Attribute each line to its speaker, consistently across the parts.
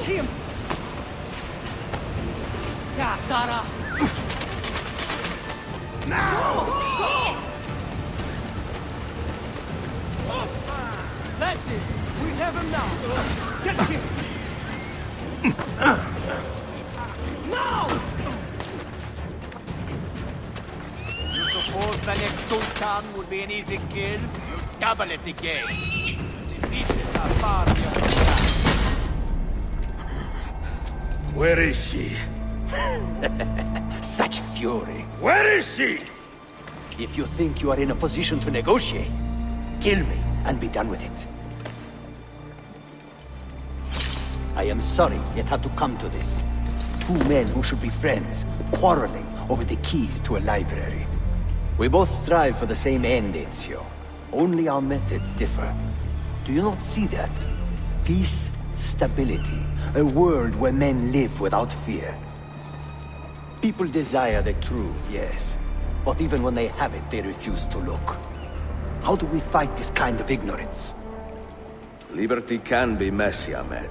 Speaker 1: him! Yeah, Tara! Now! Go! That's it! We have him now! Get him! Now! You suppose the next Sultan would be an easy kill? You double it again. The pieces are far beyond the sky.
Speaker 2: Where is she?
Speaker 3: Such fury.
Speaker 2: Where is she?
Speaker 3: If you think you are in a position to negotiate, kill me and be done with it. I am sorry it had to come to this. Two men who should be friends, quarreling over the keys to a library. We both strive for the same end, Ezio. Only our methods differ. Do you not see that? Peace, stability, a world where men live without fear. People desire the truth, yes. But even when they have it, they refuse to look. How do we fight this kind of ignorance?
Speaker 2: Liberty can be messy, Ahmed,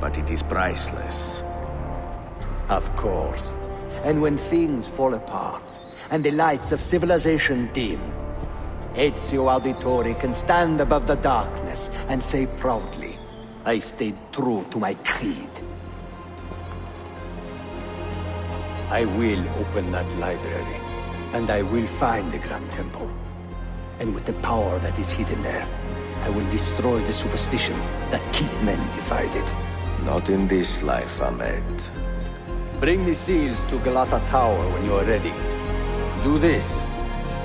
Speaker 2: but it is priceless.
Speaker 3: Of course. And when things fall apart, and the lights of civilization dim, Ezio Auditore can stand above the darkness and say proudly, I stayed true to my creed. I will open that library, and I will find the Grand Temple. And with the power that is hidden there, I will destroy the superstitions that keep men divided.
Speaker 2: Not in this life, Ahmed.
Speaker 3: Bring the seals to Galata Tower when you are ready. Do this,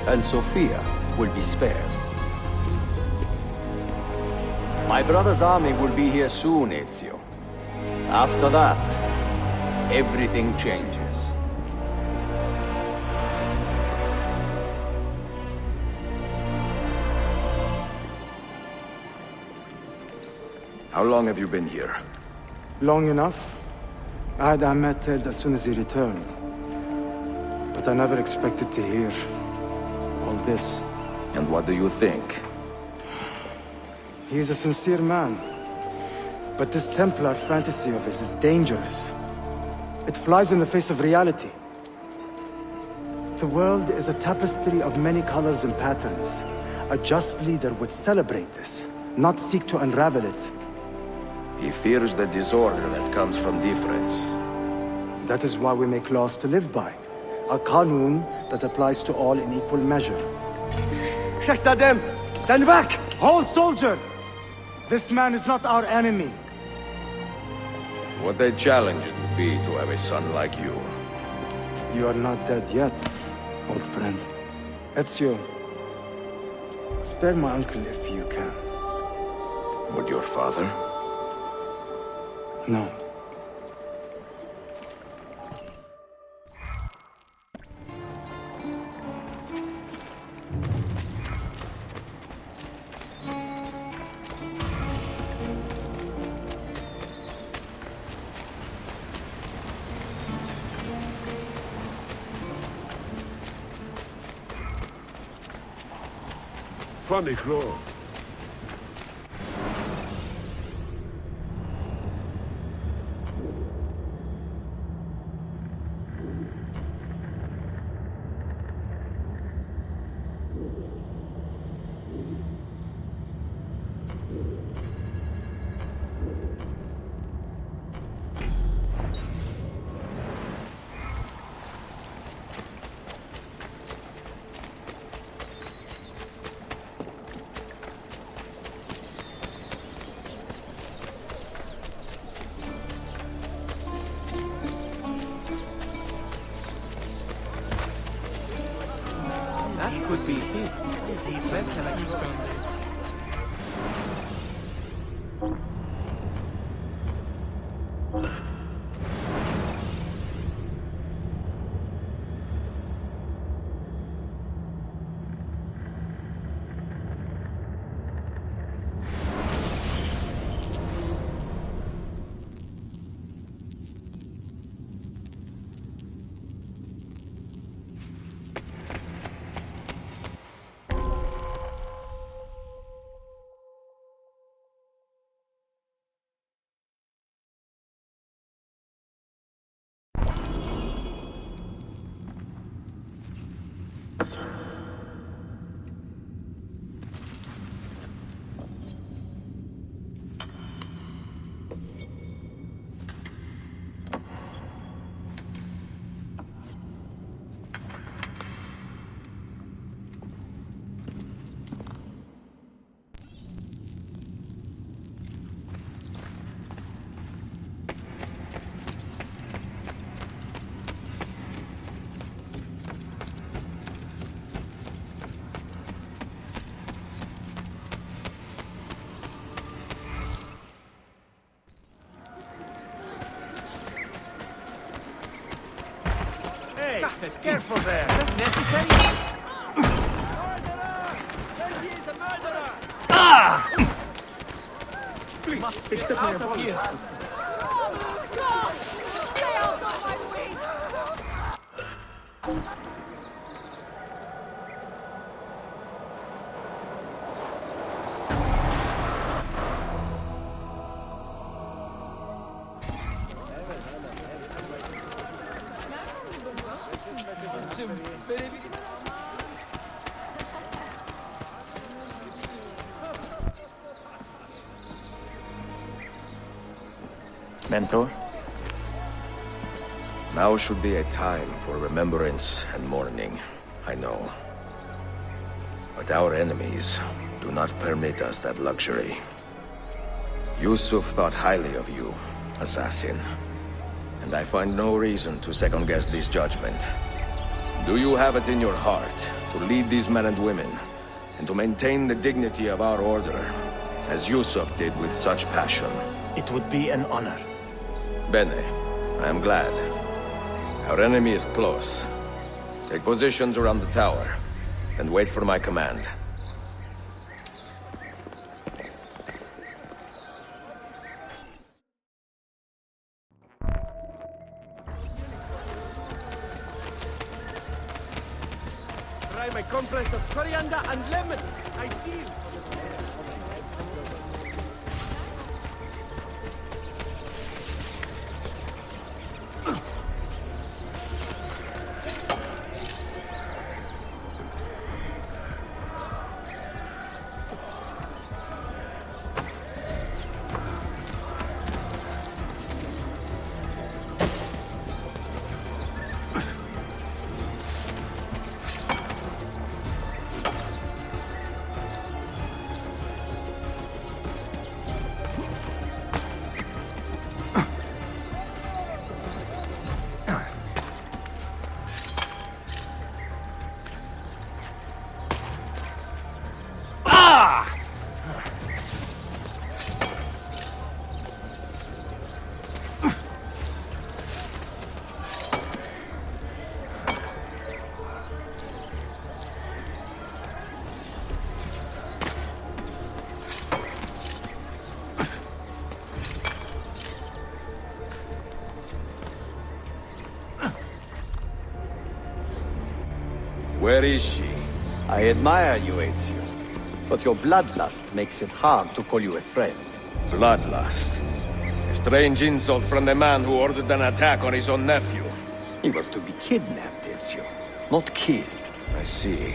Speaker 3: and Sophia will be spared. My brother's army will be here soon, Ezio. After that, everything changes.
Speaker 2: How long have you been here?
Speaker 4: Long enough. I had Ahmed killed as soon as he returned. But I never expected to hear all this.
Speaker 2: And what do you think?
Speaker 4: He is a sincere man. But this Templar fantasy of his is dangerous. It flies in the face of reality. The world is a tapestry of many colors and patterns. A just leader would celebrate this, not seek to unravel it.
Speaker 2: He fears the disorder that comes from difference.
Speaker 4: That is why we make laws to live by. A Qanun that applies to all in equal measure.
Speaker 1: Shahzadem, stand back!
Speaker 4: Hold, soldier! This man is not our enemy.
Speaker 2: What a challenge it would be to have a son like you.
Speaker 4: You are not dead yet, old friend. Ezio, spare my uncle if you can.
Speaker 2: Would your father?
Speaker 4: No.
Speaker 5: Funny claw.
Speaker 1: That could be it. The best collection. Let's see. Careful there. Necessary?
Speaker 4: Please,
Speaker 1: Get out of here.
Speaker 5: Stay out of my way!
Speaker 3: Mentor?
Speaker 2: Now should be a time for remembrance and mourning, I know. But our enemies do not permit us that luxury. Yusuf thought highly of you, assassin. And I find no reason to second-guess this judgment. Do you have it in your heart to lead these men and women, and to maintain the dignity of our order, as Yusuf did with such passion?
Speaker 3: It would be an honor.
Speaker 2: Bene, I am glad. Our enemy is close. Take positions around the tower, and wait for my command.
Speaker 1: Try my compress of coriander and lemon. Ideal.
Speaker 2: Where is she?
Speaker 3: I admire you, Ezio. But your bloodlust makes it hard to call you a friend.
Speaker 2: Bloodlust. A strange insult from the man who ordered an attack on his own nephew.
Speaker 3: He was to be kidnapped, Ezio, not killed.
Speaker 2: I see.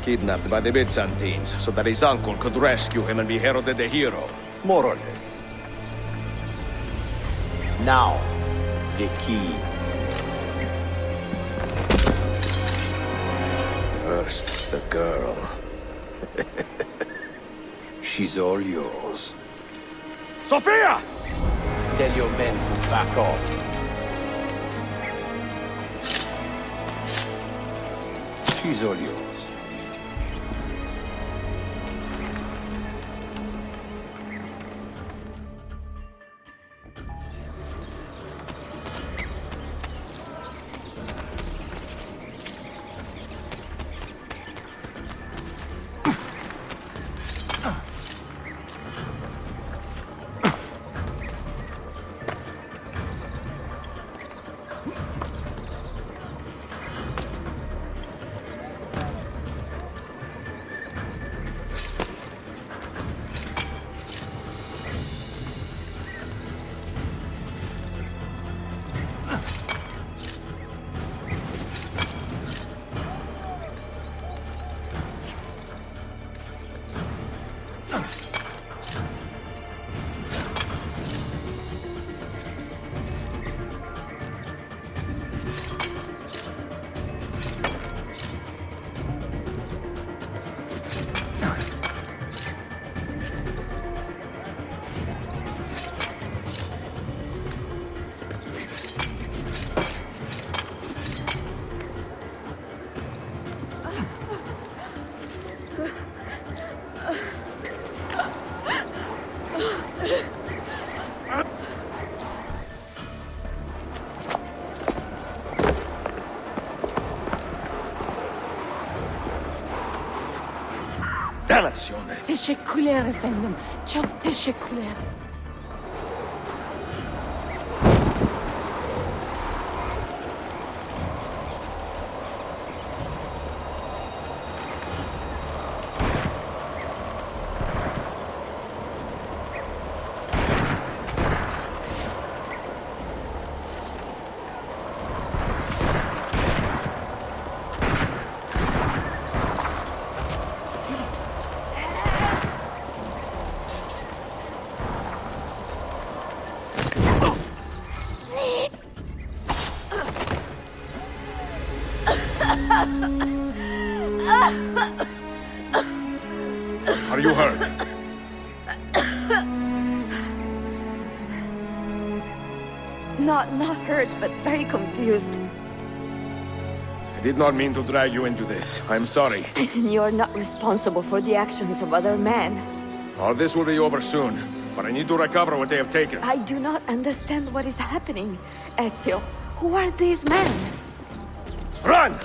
Speaker 2: Kidnapped by the Byzantines, so that his uncle could rescue him and be heralded a hero.
Speaker 3: More or less. Now, the keys.
Speaker 2: First, the girl.
Speaker 3: She's all yours.
Speaker 2: Sophia!
Speaker 3: Tell your men to back off. She's all yours.
Speaker 2: Dannazione!
Speaker 5: teşekkürler efendim. Çok teşekkürler.
Speaker 2: Are you hurt?
Speaker 6: Not hurt, but very confused.
Speaker 2: I did not mean to drag you into this. I'm sorry.
Speaker 6: You're not responsible for the actions of other men.
Speaker 2: All this will be over soon, but I need to recover what they have taken.
Speaker 6: I do not understand what is happening. Ezio, who are these men?
Speaker 2: Run!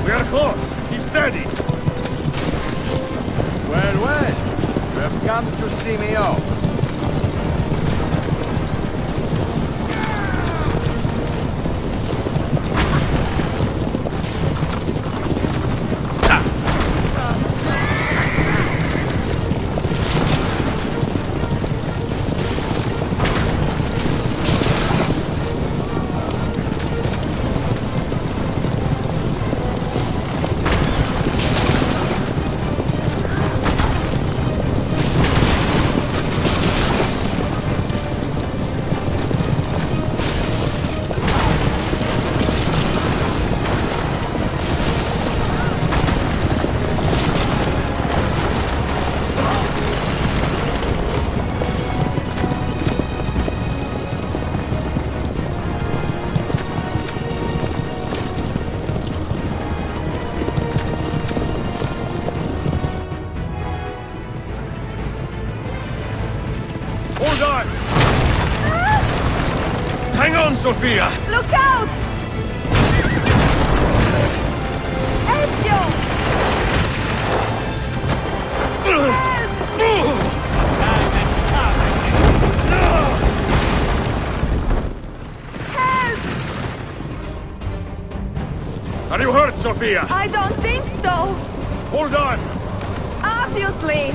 Speaker 2: We are close. Keep steady.
Speaker 1: Well, well. You have come to see me off.
Speaker 2: Hold on! Hang on, Sophia!
Speaker 6: Look out! Ezio!
Speaker 2: Are you hurt, Sophia?
Speaker 6: I don't think so!
Speaker 2: Hold on!
Speaker 6: Obviously!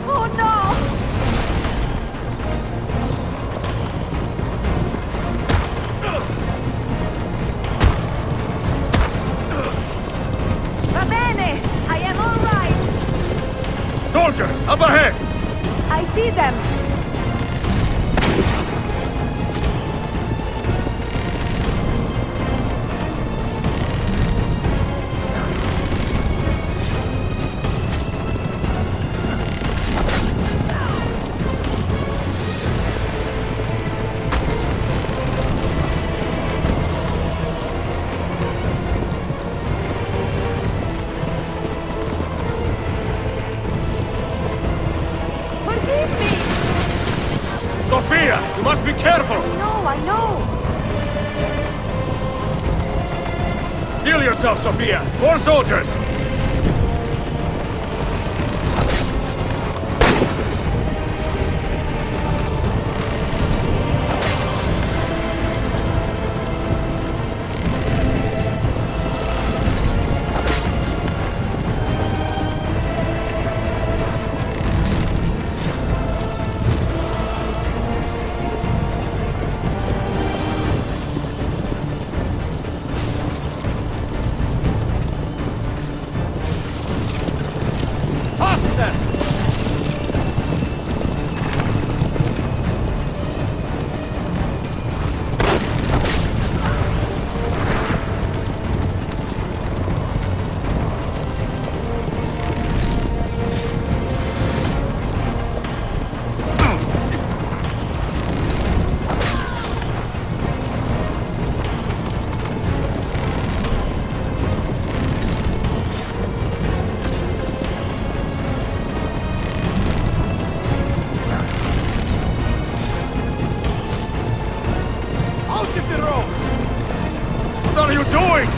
Speaker 6: Oh no! Va bene! I am all right!
Speaker 2: Soldiers, up ahead!
Speaker 6: I see them! Forgive me!
Speaker 2: Sophia, you must be careful!
Speaker 6: No, I know!
Speaker 2: Steel yourself, Sophia! More soldiers!
Speaker 1: doing?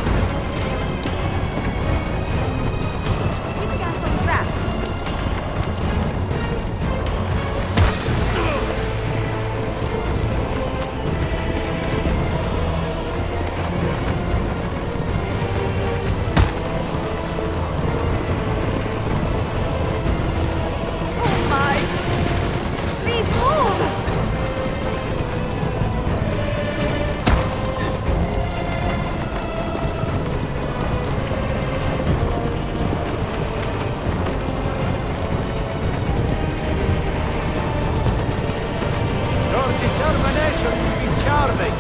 Speaker 6: Keeping us on track. Oh my! Please move!
Speaker 1: Your determination to be charming.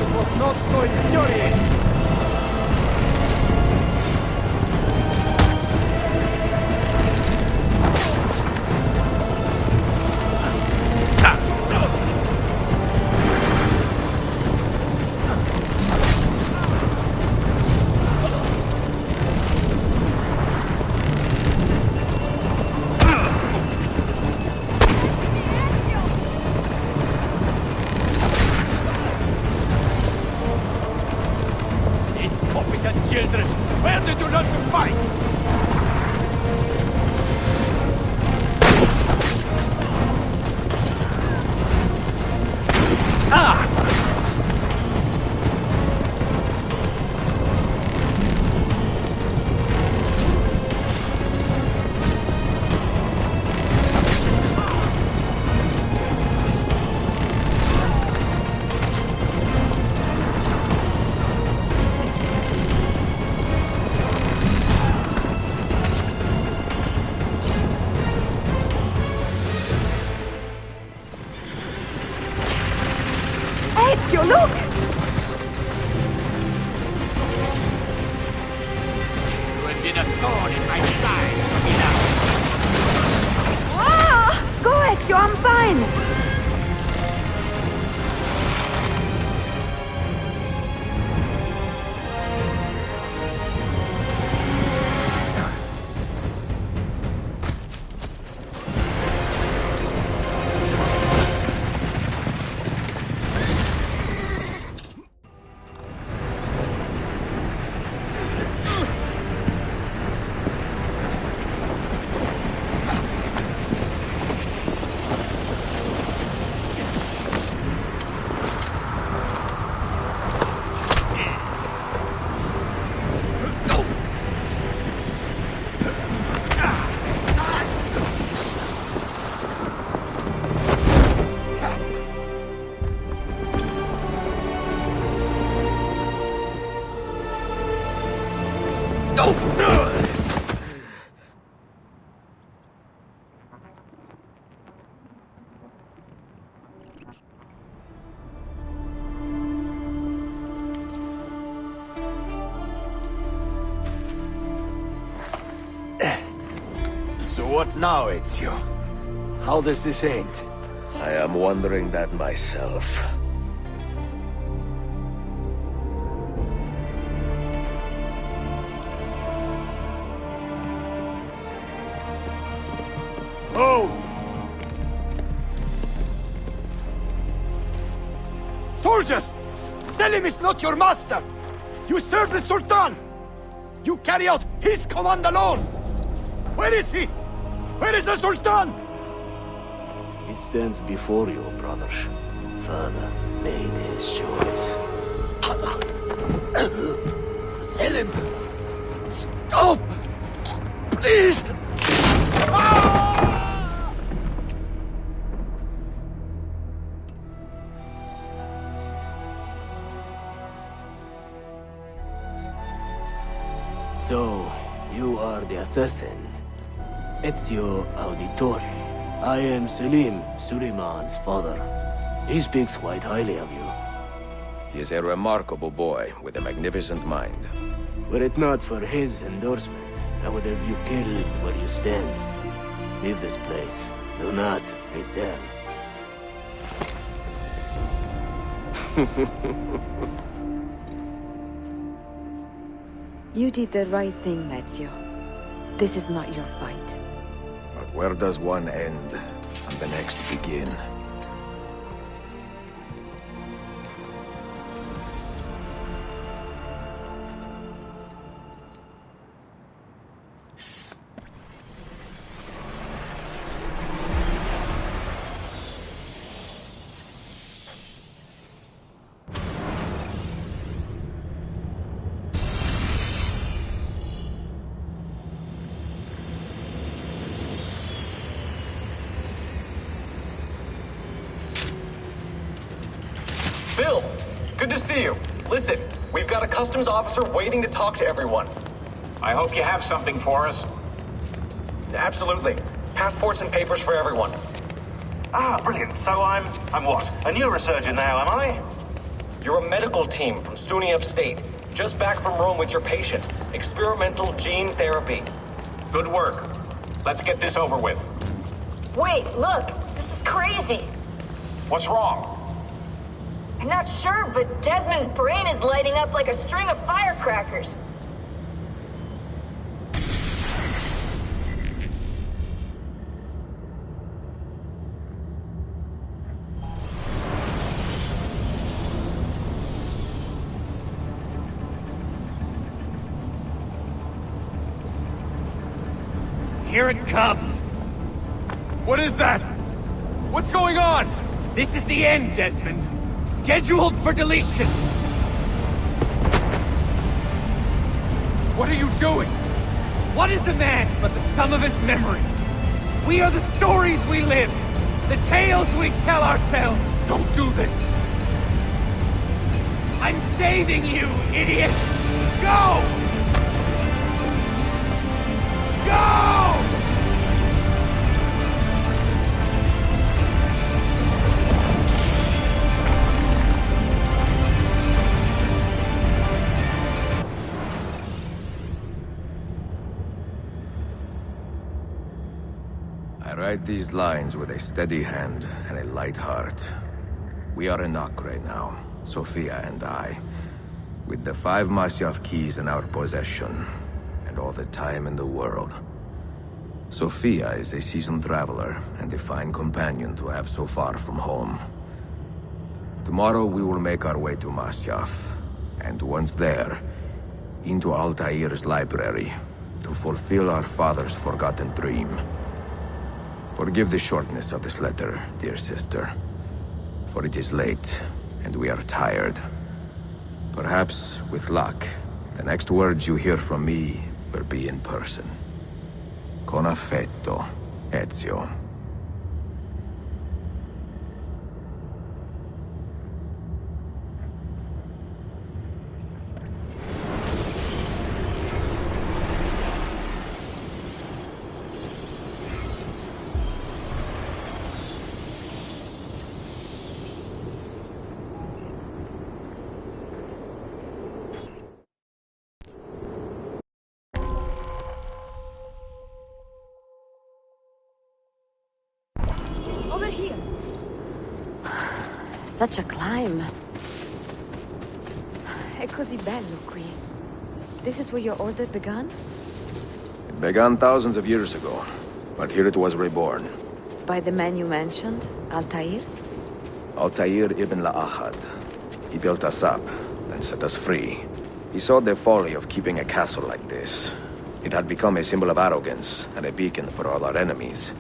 Speaker 1: It was not so infuriating. Incompetent children! Where did you learn to fight?
Speaker 6: Ezio, look!
Speaker 1: You have been a thorn in my side, Romina.
Speaker 6: Ah! Go, Ezio, I'm fine!
Speaker 3: So what now, Ezio? How does this end?
Speaker 2: I am wondering that myself.
Speaker 1: Oh! Soldiers! Selim is not your master! You serve the Sultan! You carry out his command alone! Where is he? Where is the Sultan?
Speaker 7: He stands before you, brother. Father made his choice.
Speaker 3: Selim! Stop! Please!
Speaker 7: So, you are the assassin. Ezio Auditore. I am Selim, Suleiman's father. He speaks quite highly of you.
Speaker 2: He is a remarkable boy with a magnificent mind.
Speaker 7: Were it not for his endorsement, I would have you killed where you stand. Leave this place. Do not return.
Speaker 6: You did the right thing, Ezio. This is not your fight.
Speaker 2: But where does one end and the next begin?
Speaker 8: Listen, we've got a customs officer waiting to talk to everyone.
Speaker 9: I hope you have something for us.
Speaker 8: Absolutely. Passports and papers for everyone.
Speaker 9: Ah, brilliant. So I'm what? A neurosurgeon now, am I?
Speaker 8: You're a medical team from SUNY Upstate. Just back from Rome with your patient. Experimental gene therapy.
Speaker 9: Good work. Let's get this over with.
Speaker 10: Wait, look! This is crazy!
Speaker 9: What's wrong?
Speaker 10: I'm not sure, but Desmond's brain is lighting up like a string of firecrackers.
Speaker 1: Here it comes! What is that? What's going on? This is the end, Desmond. Scheduled for deletion. What are you doing? What is a man but the sum of his memories? We are the stories we live, the tales we tell ourselves. Don't do this. I'm saving you, idiot! Go! Go!
Speaker 2: I write these lines with a steady hand and a light heart. We are in Acre now, Sophia and I, with the 5 Masyaf keys in our possession, and all the time in the world. Sophia is a seasoned traveler, and a fine companion to have so far from home. Tomorrow we will make our way to Masyaf, and once there, into Altair's library, to fulfill our father's forgotten dream. Forgive the shortness of this letter, dear sister, for it is late, and we are tired. Perhaps, with luck, the next words you hear from me will be in person. Con affetto, Ezio.
Speaker 10: Over here. Such a climb. È così bello qui. This is where your order began?
Speaker 2: It began thousands of years ago, but here it was reborn.
Speaker 10: By the man you mentioned, Altair?
Speaker 2: Altair ibn La'ahad. He built us up, then set us free. He saw the folly of keeping a castle like this. It had become a symbol of arrogance and a beacon for all our enemies.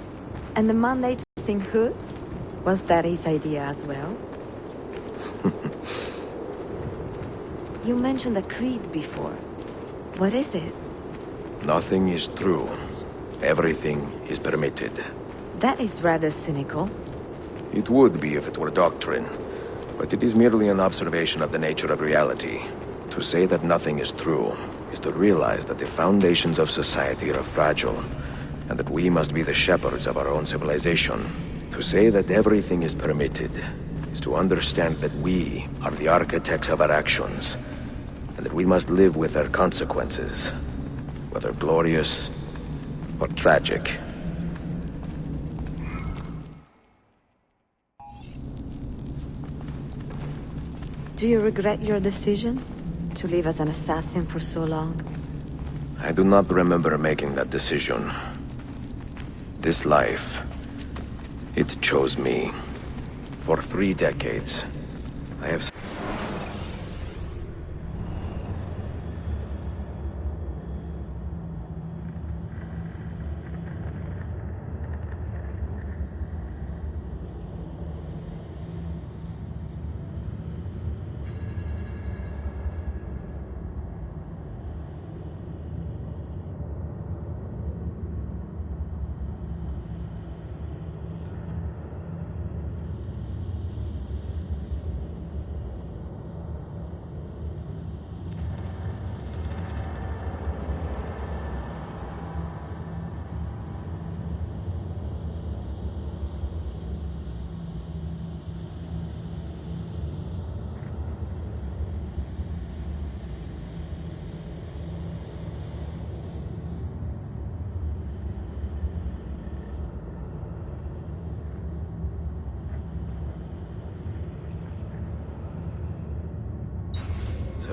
Speaker 10: And the man they'd sing hoods? Was that his idea as well? You mentioned a creed before. What is it?
Speaker 2: Nothing is true. Everything is permitted.
Speaker 10: That is rather cynical.
Speaker 2: It would be if it were doctrine, but it is merely an observation of the nature of reality. To say that nothing is true is to realize that the foundations of society are fragile, and that we must be the shepherds of our own civilization. To say that everything is permitted is to understand that we are the architects of our actions, and that we must live with their consequences, whether glorious or tragic.
Speaker 10: Do you regret your decision to live as an assassin for so long?
Speaker 2: I do not remember making that decision. This life, it chose me. For 3 decades, I have...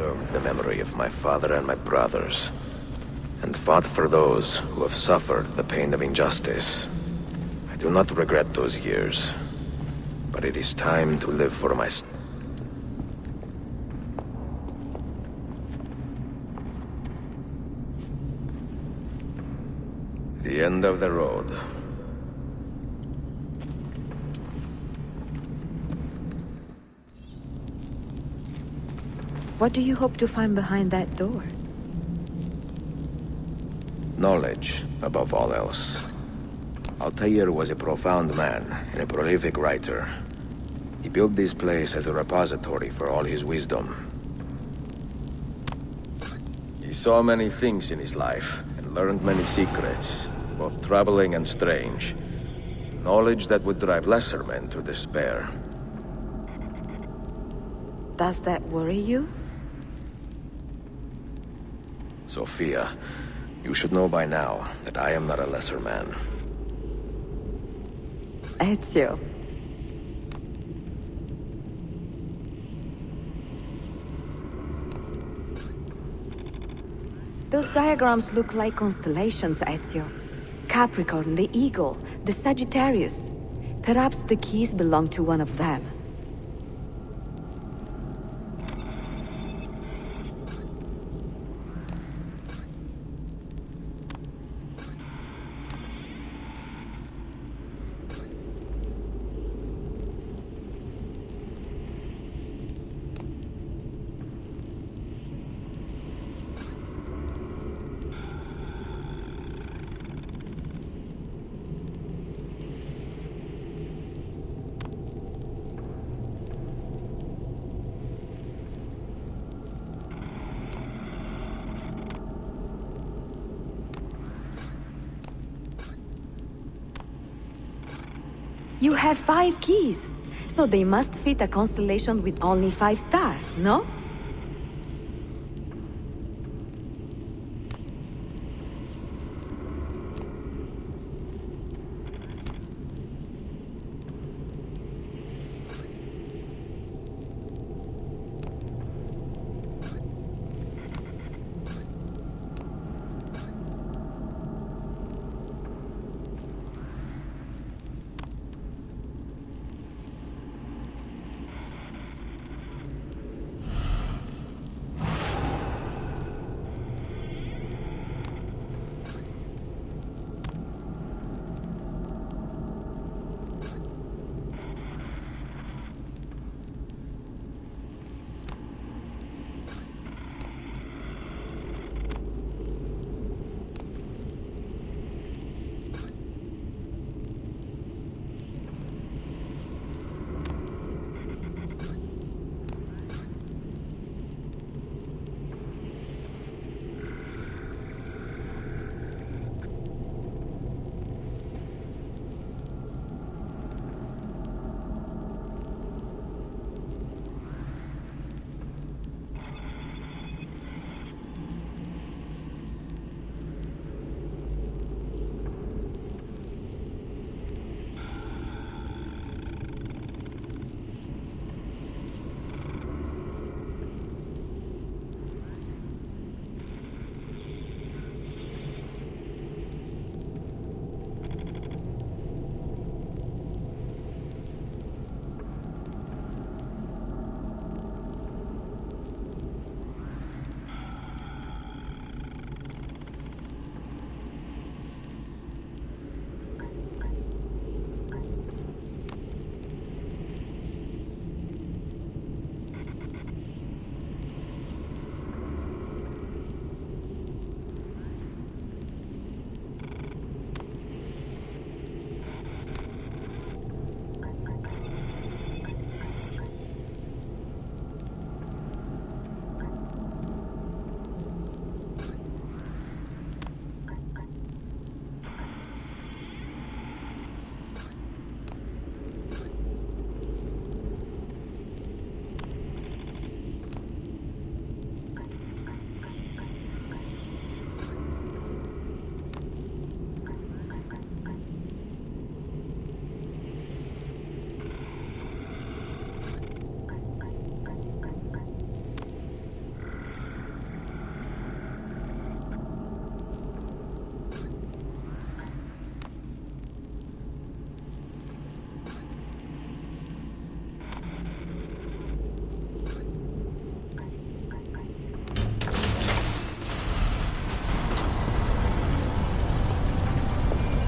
Speaker 2: preserved the memory of my father and my brothers, and fought for those who have suffered the pain of injustice. I do not regret those years, but it is time to live for myself. The end of the road.
Speaker 6: What do you hope to find behind that door?
Speaker 2: Knowledge, above all else. Altair was a profound man and a prolific writer. He built this place as a repository for all his wisdom. He saw many things in his life and learned many secrets, both troubling and strange. Knowledge that would drive lesser men to despair.
Speaker 6: Does that worry you?
Speaker 2: Sophia, you should know by now that I am not a lesser man.
Speaker 6: Ezio. Those diagrams look like constellations, Ezio. Capricorn, the Eagle, the Sagittarius. Perhaps the keys belong to one of them. You have 5 keys, so they must fit a constellation with only 5 stars, no?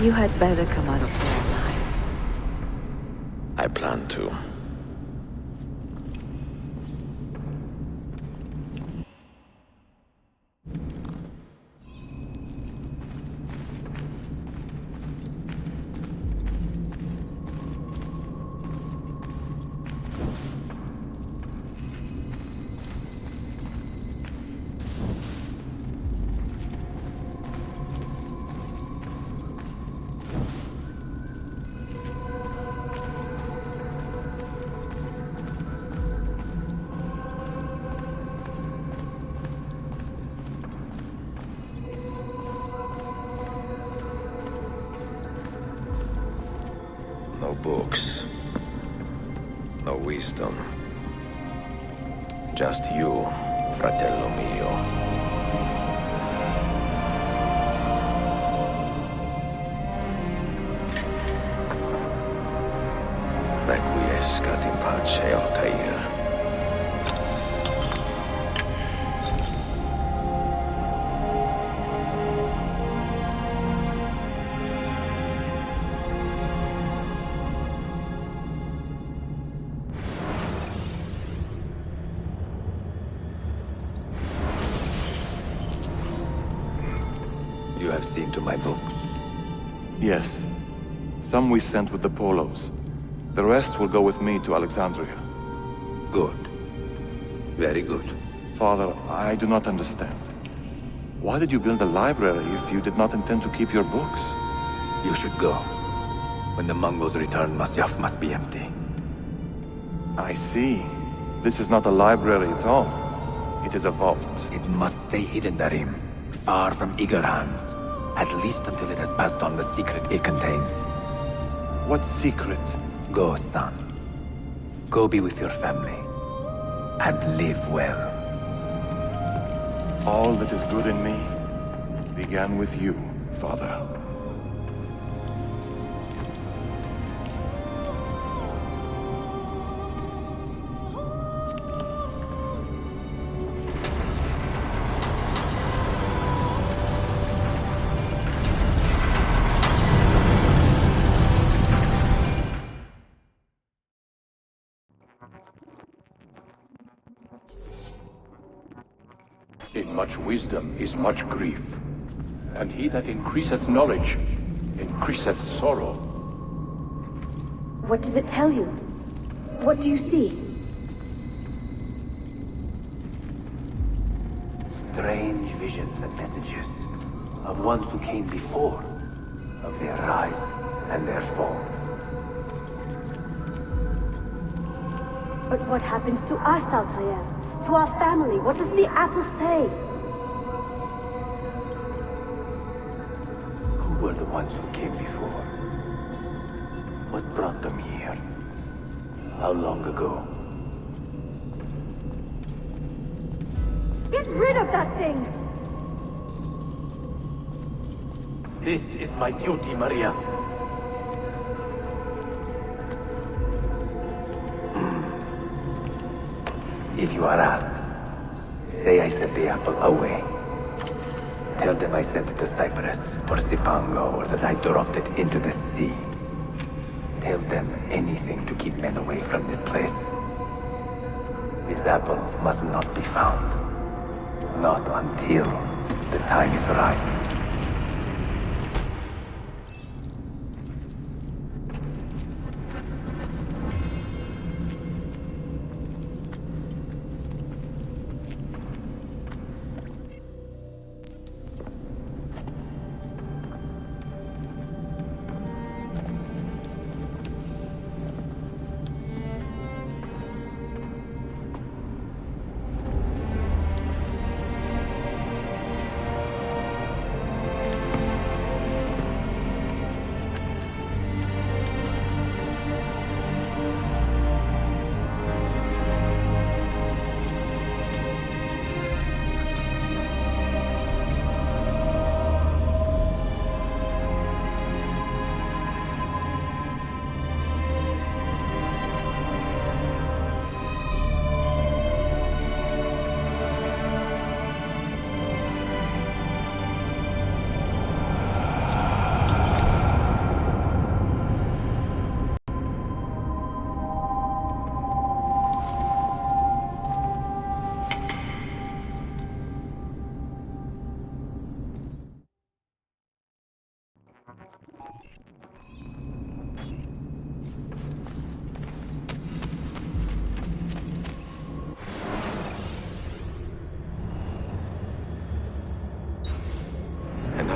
Speaker 6: You had better come out of there alive.
Speaker 2: I plan to. No books. No wisdom. Just you, fratello mio. Requiescat in pace, Altair. You have seen to my books.
Speaker 11: Yes. Some we sent with the Polos. The rest will go with me to Alexandria.
Speaker 2: Good. Very good.
Speaker 11: Father, I do not understand. Why did you build a library if you did not intend to keep your books?
Speaker 2: You should go. When the Mongols return, Masyaf must be empty.
Speaker 11: I see. This is not a library at all. It is a vault.
Speaker 2: It must stay hidden, Darim. Far from eager hands. At least until it has passed on the secret it contains.
Speaker 11: What secret?
Speaker 2: Go, son. Go be with your family. And live well.
Speaker 11: All that is good in me began with you, Father.
Speaker 12: In much wisdom is much grief, and he that increaseth knowledge increaseth sorrow.
Speaker 13: What does it tell you? What do you see?
Speaker 2: Strange visions and messages of ones who came before, of their rise and their fall.
Speaker 13: But what happens to us, Altair? To our family? What does the apple say?
Speaker 2: Who were the ones who came before? What brought them here? How long ago?
Speaker 13: Get rid of that thing!
Speaker 2: This is my duty, Maria. If you are asked, say I sent the apple away. Tell them I sent it to Cyprus, or Cipango, or that I dropped it into the sea. Tell them anything to keep men away from this place. This apple must not be found. Not until the time is right.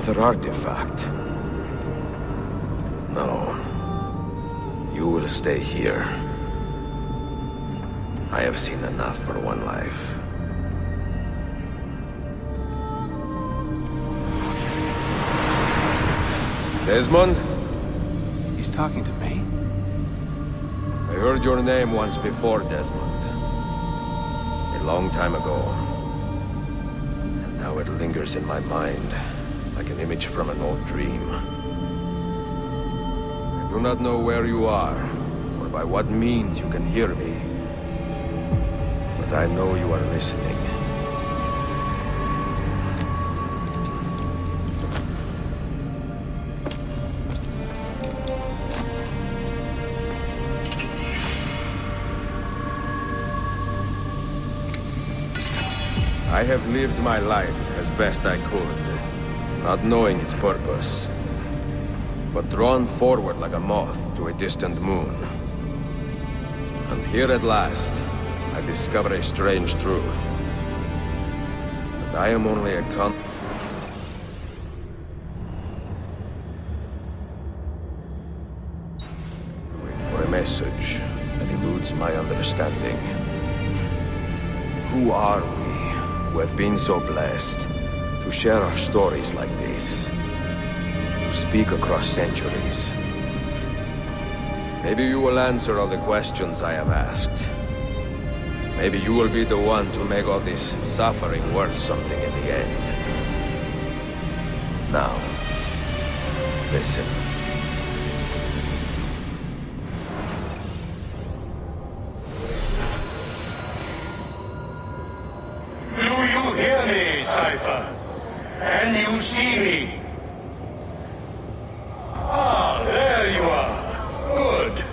Speaker 2: another artifact. No. You will stay here. I have seen enough for one life. Desmond?
Speaker 1: He's talking to me.
Speaker 2: I heard your name once before, Desmond. A long time ago. And now it lingers in my mind, like an image from an old dream. I do not know where you are, or by what means you can hear me. But I know you are listening. I have lived my life as best I could, not knowing its purpose, but drawn forward like a moth to a distant moon. And here at last, I discover a strange truth. That I am only a wait for a message that eludes my understanding. Who are we? Who have been so blessed to share our stories like this, to speak across centuries. Maybe you will answer all the questions I have asked. Maybe you will be the one to make all this suffering worth something in the end. Now, listen.
Speaker 12: Cypher. Can you see me? Ah, there you are. Good.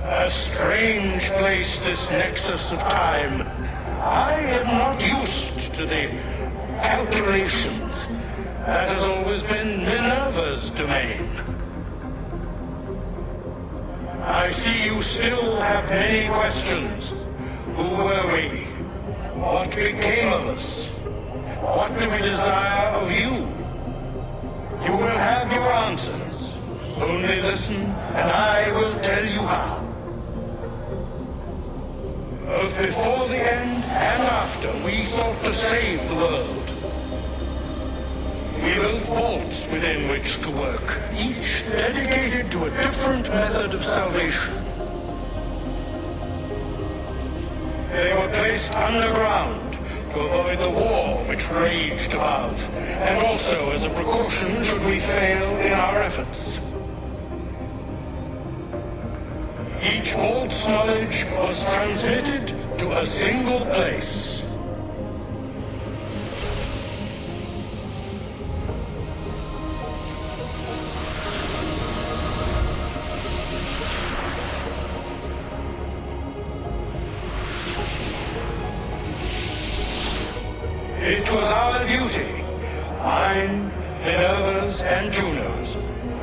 Speaker 12: A strange place, this nexus of time. I am not used to the calculations. That has always been Minerva's domain. I see you still have many questions. Who were we? What became of us? What do we desire of you? You will have your answers. Only listen, and I will tell you how. Both before the end and after, we sought to save the world. We built vaults within which to work, each dedicated to a different method of salvation. They were placed underground to avoid the war which raged above, and also as a precaution should we fail in our efforts. Each vault's knowledge was transmitted to a single place. It was our duty, mine, Minerva's, and Juno's,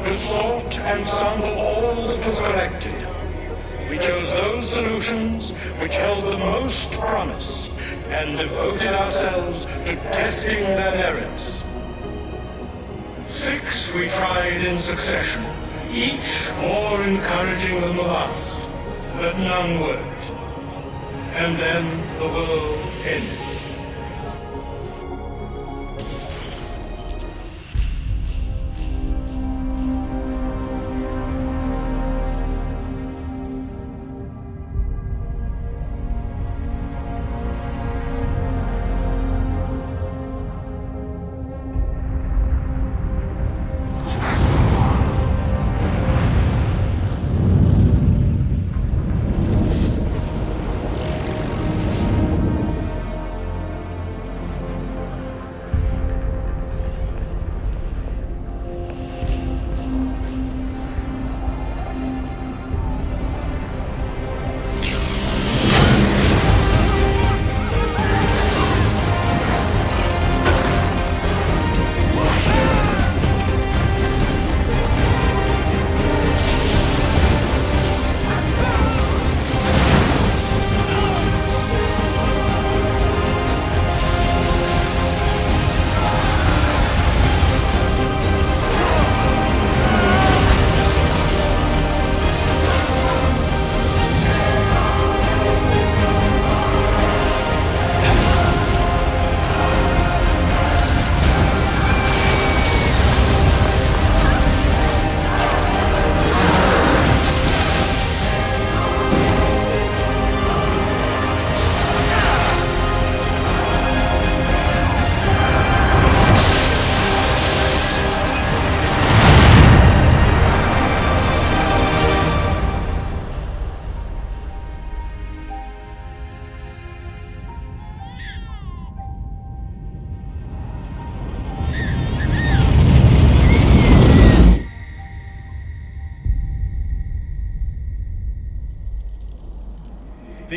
Speaker 12: to sort and sample all that was collected. We chose those solutions which held the most promise, and devoted ourselves to testing their merits. 6 we tried in succession, each more encouraging than the last, but none worked. And then the world ended.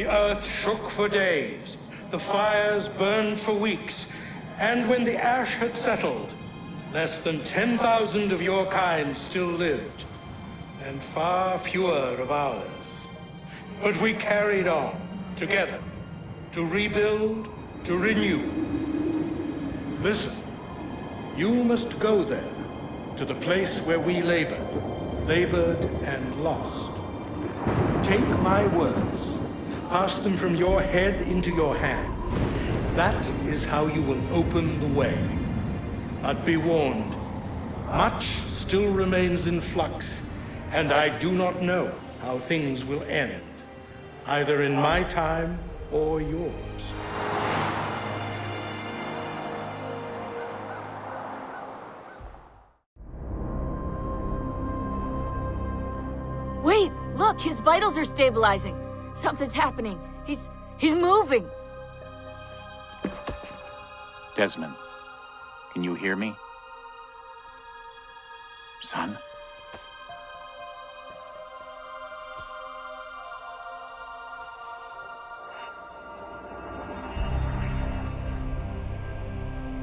Speaker 12: The earth shook for days, the fires burned for weeks, and when the ash had settled, less than 10,000 of your kind still lived, and far fewer of ours. But we carried on, together, to rebuild, to renew. Listen, you must go there, to the place where we labored and lost. Take my words, pass them from your head into your hands. That is how you will open the way. But be warned, much still remains in flux, and I do not know how things will end, either in my time or yours.
Speaker 10: Wait, look, his vitals are stabilizing. Something's happening. He's moving.
Speaker 14: Desmond, can you hear me? Son?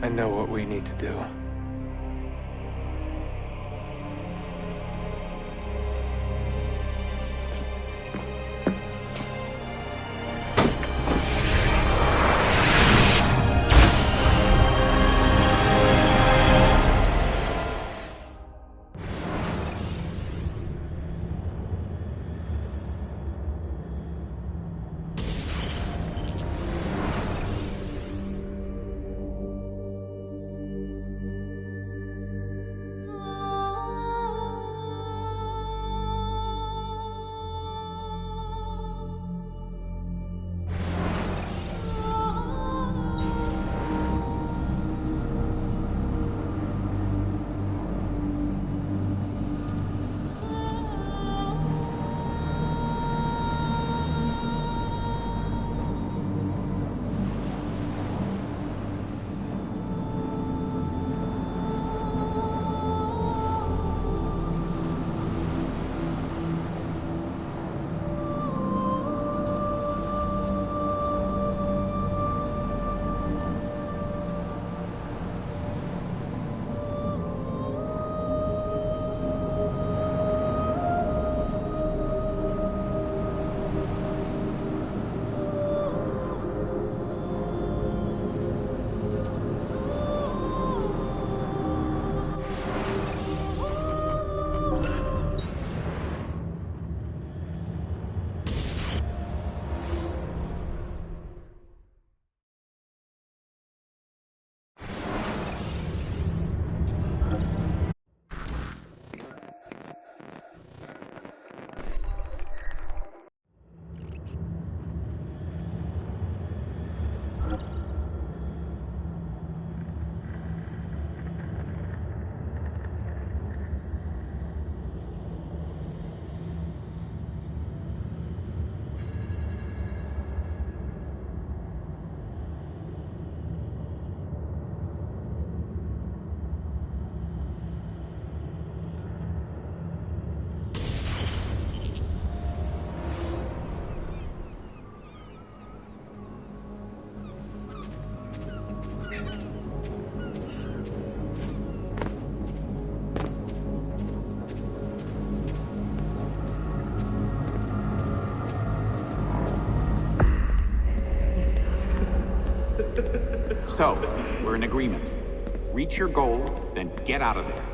Speaker 4: I know what we need to do.
Speaker 14: So, we're in agreement. Reach your goal, then get out of there.